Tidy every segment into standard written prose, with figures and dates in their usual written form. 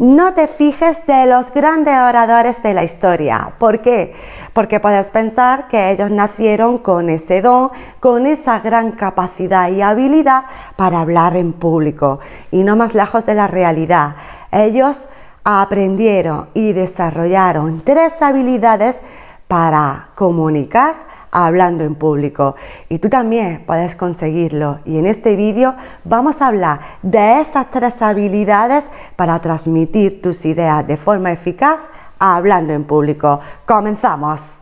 No te fijes de los grandes oradores de la historia. ¿Por qué? Porque puedes pensar que ellos nacieron con ese don, con esa gran capacidad y habilidad para hablar en público. Y no más lejos de la realidad. Ellos aprendieron y desarrollaron 3 habilidades para comunicar hablando en público, y tú también puedes conseguirlo. Y en este vídeo vamos a hablar de esas 3 habilidades para transmitir tus ideas de forma eficaz hablando en público. ¡Comenzamos!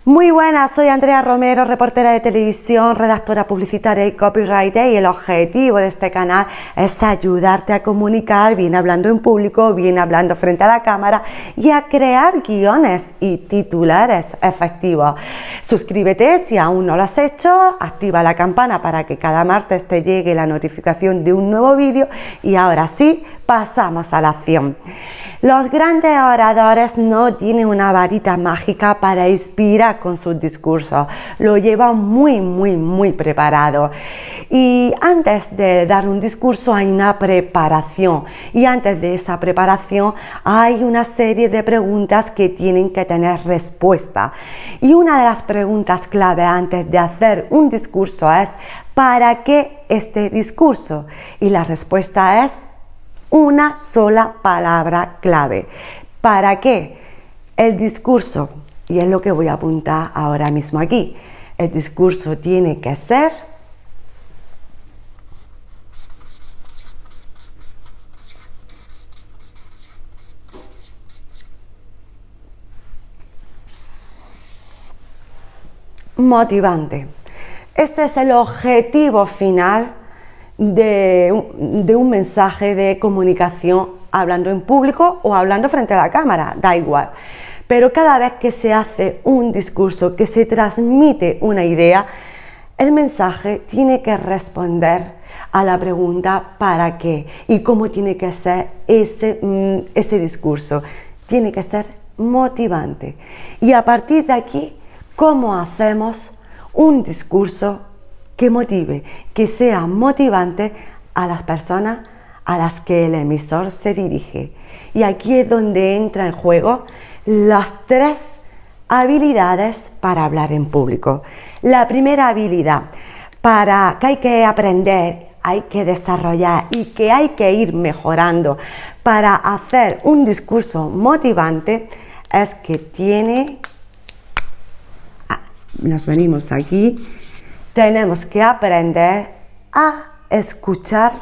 Muy buenas, soy Andrea Romero, reportera de televisión, redactora publicitaria y copywriter, y el objetivo de este canal es ayudarte a comunicar bien hablando en público, bien hablando frente a la cámara y a crear guiones y titulares efectivos. Suscríbete si aún no lo has hecho, activa la campana para que cada martes te llegue la notificación de un nuevo vídeo, y ahora sí, pasamos a la acción. Los grandes oradores no tienen una varita mágica para inspirar con sus discursos, lo llevan muy preparado. Y antes de dar un discurso hay una preparación, y antes de esa preparación hay una serie de preguntas que tienen que tener respuesta. Y una de las preguntas clave antes de hacer un discurso es: ¿para qué este discurso? Y la respuesta es una sola palabra clave. ¿Para qué? El discurso, y es lo que voy a apuntar ahora mismo aquí, el discurso tiene que ser motivante. Este es el objetivo final de un mensaje de comunicación hablando en público o hablando frente a la cámara, da igual. Pero cada vez que se hace un discurso, que se transmite una idea, el mensaje tiene que responder a la pregunta ¿para qué? Y cómo tiene que ser ese discurso. Tiene que ser motivante. Y a partir de aquí, ¿cómo hacemos un discurso que motive, que sea motivante a las personas a las que el emisor se dirige? Y aquí es donde entra en juego las 3 habilidades para hablar en público. La primera habilidad que hay que aprender, hay que desarrollar y que hay que ir mejorando para hacer un discurso motivante es que nos venimos aquí, tenemos que aprender a escuchar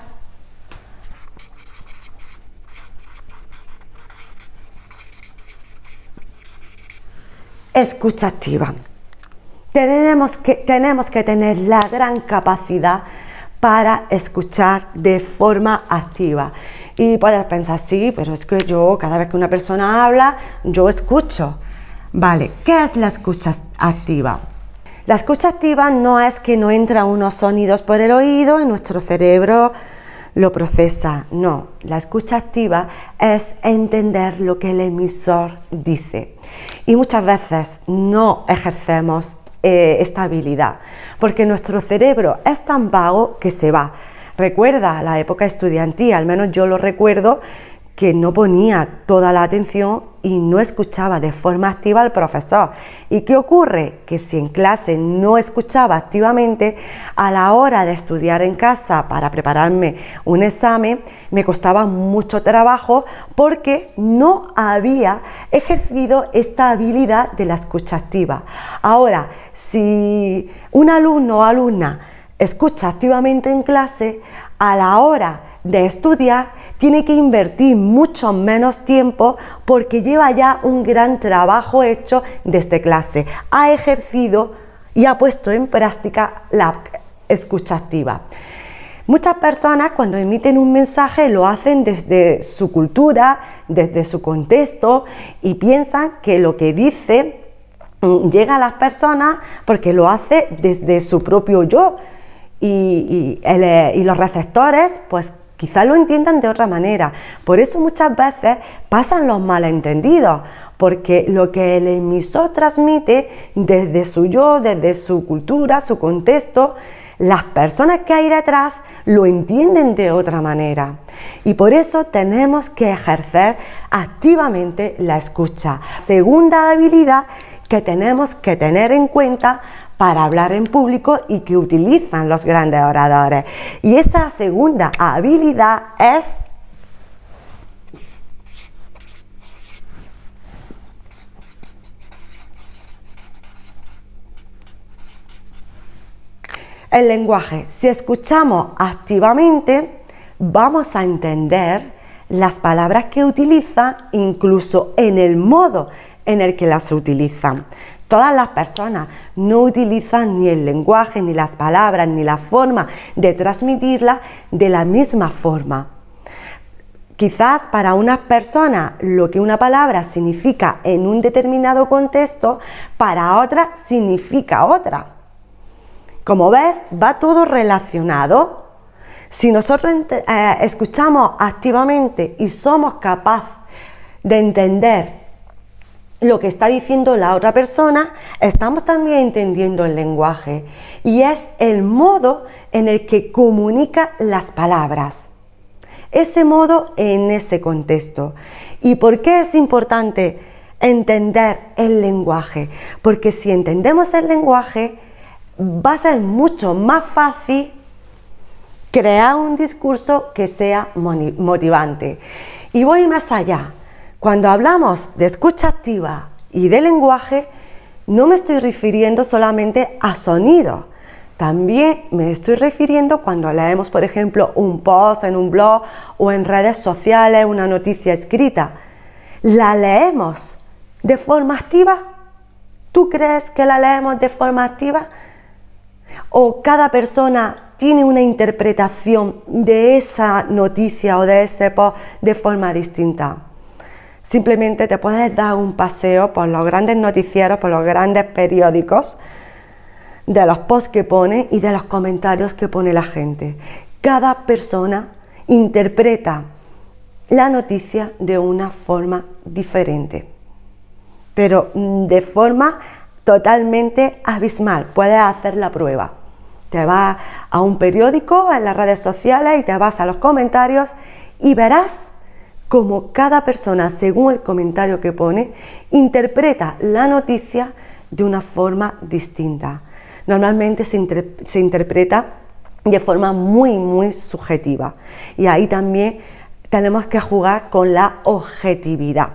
escucha activa. Tenemos que tener la gran capacidad para escuchar de forma activa. Y puedes pensar, sí, pero es que yo cada vez que una persona habla, yo escucho. Vale, ¿qué es la escucha activa? La escucha activa no es que no entran unos sonidos por el oído y nuestro cerebro lo procesa. No, la escucha activa es entender lo que el emisor dice. Y muchas veces no ejercemos esta habilidad, porque nuestro cerebro es tan vago que se va. Recuerda la época estudiantil, al menos yo lo recuerdo, que no ponía toda la atención y no escuchaba de forma activa al profesor. ¿Y qué ocurre? Que si en clase no escuchaba activamente, a la hora de estudiar en casa para prepararme un examen, me costaba mucho trabajo porque no había ejercido esta habilidad de la escucha activa. Ahora, si un alumno o alumna escucha activamente en clase, a la hora de estudiar tiene que invertir mucho menos tiempo porque lleva ya un gran trabajo hecho desde clase. Ha ejercido y ha puesto en práctica la escucha activa. Muchas personas cuando emiten un mensaje lo hacen desde su cultura, desde su contexto, y piensan que lo que dice llega a las personas porque lo hace desde su propio yo, y los receptores pues quizás lo entiendan de otra manera. Por eso muchas veces pasan los malentendidos, porque lo que el emisor transmite desde su yo, desde su cultura, su contexto, las personas que hay detrás lo entienden de otra manera. Y por eso tenemos que ejercer activamente la escucha. Segunda habilidad que tenemos que tener en cuenta para hablar en público y que utilizan los grandes oradores. Y esa segunda habilidad es el lenguaje. Si escuchamos activamente, vamos a entender las palabras que utilizan, incluso en el modo en el que las utilizan. Todas las personas no utilizan ni el lenguaje, ni las palabras, ni la forma de transmitirlas de la misma forma. Quizás para unas personas lo que una palabra significa en un determinado contexto, para otras significa otra. Como ves, va todo relacionado. Si nosotros escuchamos activamente y somos capaces de entender lo que está diciendo la otra persona, estamos también entendiendo el lenguaje. Y es el modo en el que comunica las palabras. Ese modo en ese contexto. ¿Y por qué es importante entender el lenguaje? Porque si entendemos el lenguaje, va a ser mucho más fácil crear un discurso que sea motivante. Y voy más allá. Cuando hablamos de escucha activa y de lenguaje, no me estoy refiriendo solamente a sonido. También me estoy refiriendo cuando leemos, por ejemplo, un post en un blog o en redes sociales, una noticia escrita. ¿La leemos de forma activa? ¿Tú crees que la leemos de forma activa? ¿O cada persona tiene una interpretación de esa noticia o de ese post de forma distinta? Simplemente te puedes dar un paseo por los grandes noticieros, por los grandes periódicos, de los posts que pone y de los comentarios que pone la gente. Cada persona interpreta la noticia de una forma diferente, pero de forma totalmente abismal. Puedes hacer la prueba. Te vas a un periódico, en las redes sociales, y te vas a los comentarios y verás cómo cada persona, según el comentario que pone, interpreta la noticia de una forma distinta. Normalmente se interpreta de forma muy subjetiva. Y ahí también tenemos que jugar con la objetividad.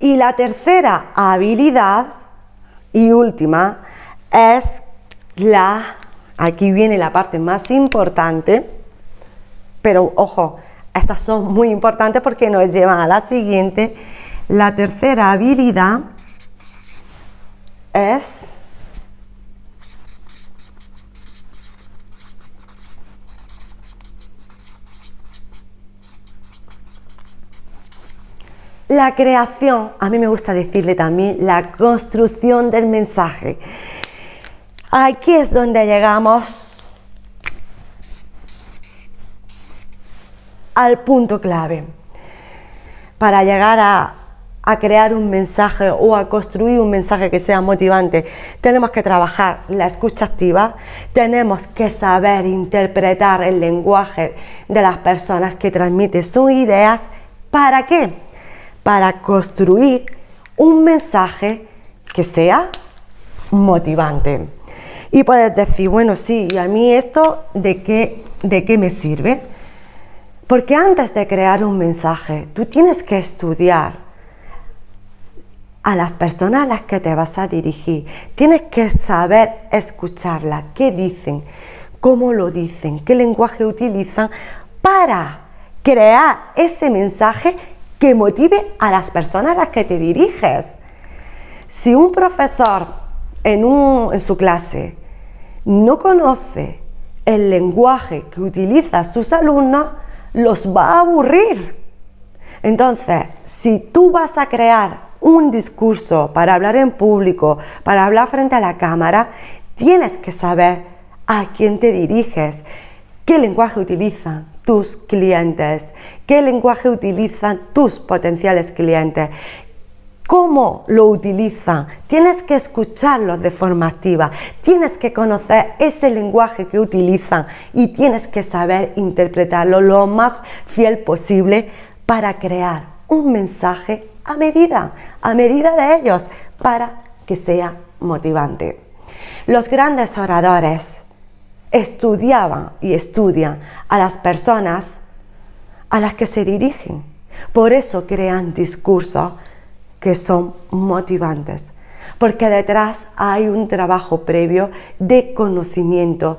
Y la tercera habilidad y última es aquí viene la parte más importante, pero ojo, estas son muy importantes porque nos llevan a la siguiente. La tercera habilidad es la creación. A mí me gusta decirle también la construcción del mensaje. Aquí es donde llegamos al punto clave. Para llegar a crear un mensaje o a construir un mensaje que sea motivante, tenemos que trabajar la escucha activa, tenemos que saber interpretar el lenguaje de las personas que transmiten sus ideas. ¿Para qué? Para construir un mensaje que sea motivante. Y puedes decir, bueno, sí, ¿y a mí esto de qué me sirve? Porque antes de crear un mensaje, tú tienes que estudiar a las personas a las que te vas a dirigir. Tienes que saber escucharlas, qué dicen, cómo lo dicen, qué lenguaje utilizan para crear ese mensaje que motive a las personas a las que te diriges. Si un profesor en su clase no conoce el lenguaje que utiliza sus alumnos, los va a aburrir. Entonces, si tú vas a crear un discurso para hablar en público, para hablar frente a la cámara, tienes que saber a quién te diriges, qué lenguaje utilizan tus clientes, qué lenguaje utilizan tus potenciales clientes, cómo lo utilizan. Tienes que escucharlos de forma activa, tienes que conocer ese lenguaje que utilizan y tienes que saber interpretarlo lo más fiel posible para crear un mensaje a medida de ellos, para que sea motivante. Los grandes oradores estudiaban y estudian a las personas a las que se dirigen. Por eso crean discursos que son motivantes, porque detrás hay un trabajo previo de conocimiento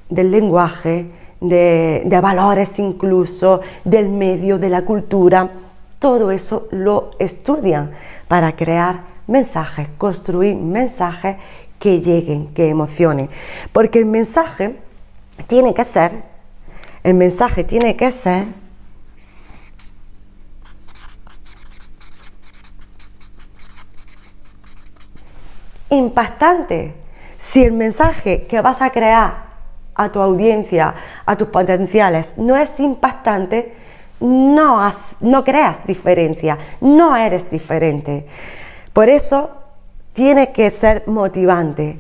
del lenguaje, de valores incluso, del medio, de la cultura. Todo eso lo estudian para crear mensajes, construir mensajes que lleguen, que emocionen. Porque el mensaje tiene que ser impactante. Si el mensaje que vas a crear a tu audiencia, a tus potenciales, no es impactante, no creas diferencia, no eres diferente. Por eso tiene que ser motivante.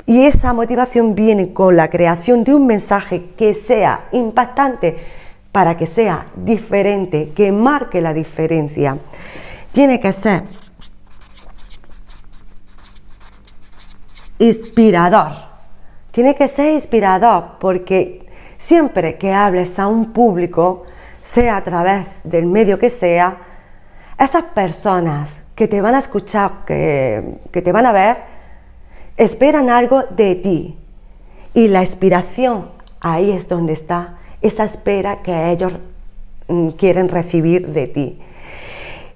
Y esa motivación viene con la creación de un mensaje que sea impactante, para que sea diferente, que marque la diferencia. Tiene que ser inspirador. Tiene que ser inspirador, porque siempre que hables a un público, sea a través del medio que sea, esas personas que te van a escuchar, que te van a ver, esperan algo de ti. Y la inspiración, ahí es donde está esa espera que ellos quieren recibir de ti.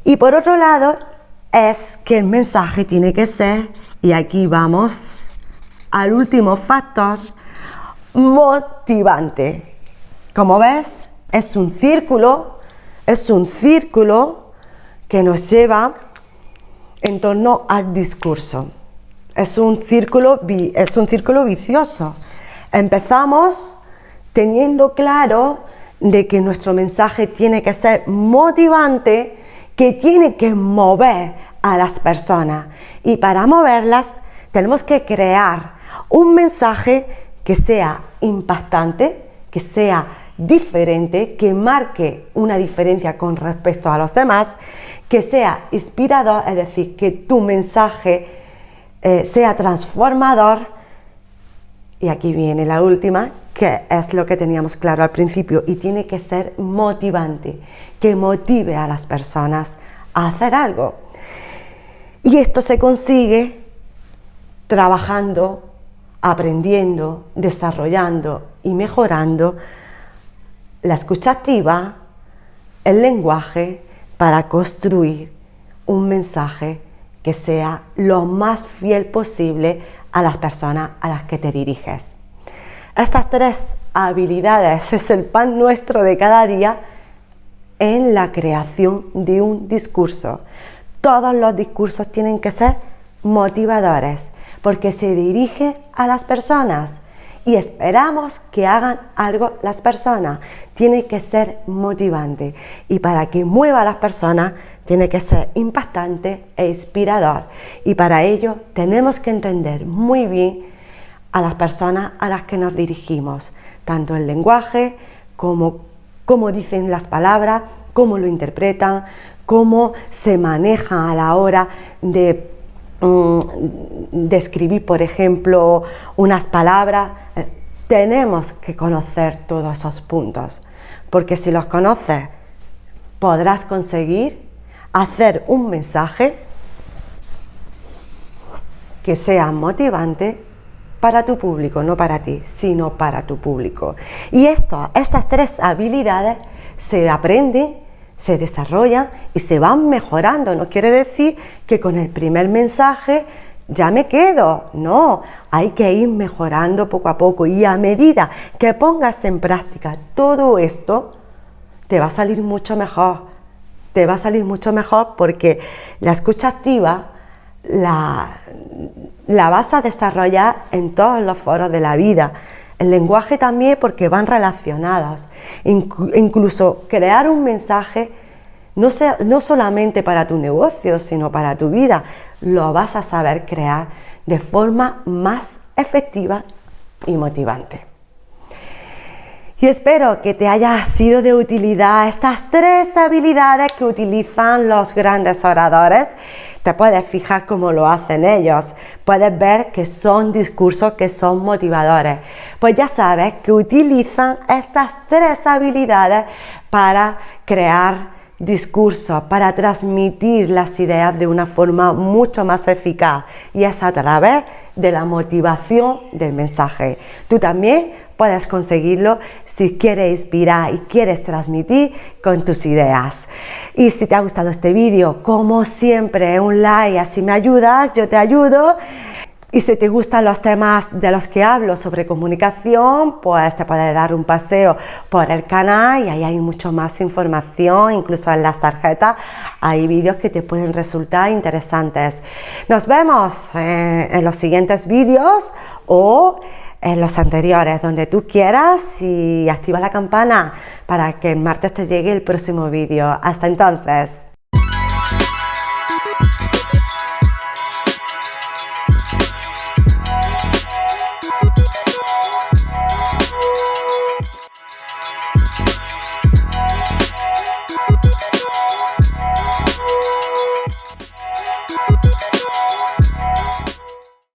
Y por otro lado, es que el mensaje tiene que ser, y aquí vamos al último factor, motivante. Como ves, es un círculo que nos lleva en torno al discurso. Es un círculo vicioso. Empezamos teniendo claro de que nuestro mensaje tiene que ser motivante, que tiene que mover a las personas. Y para moverlas tenemos que crear un mensaje que sea impactante, que sea diferente, que marque una diferencia con respecto a los demás, que sea inspirador, es decir, que tu mensaje sea transformador. Y aquí viene la última, que es lo que teníamos claro al principio, y tiene que ser motivante, que motive a las personas a hacer algo. Y esto se consigue trabajando, aprendiendo, desarrollando y mejorando la escucha activa, el lenguaje, para construir un mensaje que sea lo más fiel posible a las personas a las que te diriges. Estas 3 habilidades es el pan nuestro de cada día en la creación de un discurso. Todos los discursos tienen que ser motivadores, porque se dirige a las personas y esperamos que hagan algo las personas. Tiene que ser motivante, y para que mueva a las personas tiene que ser impactante e inspirador, y para ello tenemos que entender muy bien a las personas a las que nos dirigimos, tanto el lenguaje como cómo dicen las palabras, cómo lo interpretan, cómo se manejan a la hora de escribir, por ejemplo, unas palabras. Tenemos que conocer todos esos puntos, porque si los conoces podrás conseguir hacer un mensaje que sea motivante para tu público, no para ti, sino para tu público. Y estas 3 habilidades se aprenden, se desarrollan y se van mejorando. No quiere decir que con el primer mensaje ya me quedo, no, hay que ir mejorando poco a poco, y a medida que pongas en práctica todo esto, te va a salir mucho mejor, porque la escucha activa la vas a desarrollar en todos los foros de la vida. El lenguaje también, porque van relacionados. Incluso crear un mensaje no solamente para tu negocio, sino para tu vida, lo vas a saber crear de forma más efectiva y motivante. Y espero que te haya sido de utilidad estas 3 habilidades que utilizan los grandes oradores. Te puedes fijar cómo lo hacen ellos. Puedes ver que son discursos que son motivadores. Pues ya sabes que utilizan estas 3 habilidades para crear discursos, para transmitir las ideas de una forma mucho más eficaz. Y es a través de la motivación del mensaje. Tú también puedes conseguirlo si quieres inspirar y quieres transmitir con tus ideas. Y si te ha gustado este vídeo, como siempre, un like, así me ayudas, yo te ayudo. Y si te gustan los temas de los que hablo sobre comunicación, pues te puedes dar un paseo por el canal y ahí hay mucho más información, incluso en las tarjetas hay vídeos que te pueden resultar interesantes. Nos vemos en los siguientes vídeos o en los anteriores, donde tú quieras, y activa la campana para que el martes te llegue el próximo vídeo. Hasta entonces.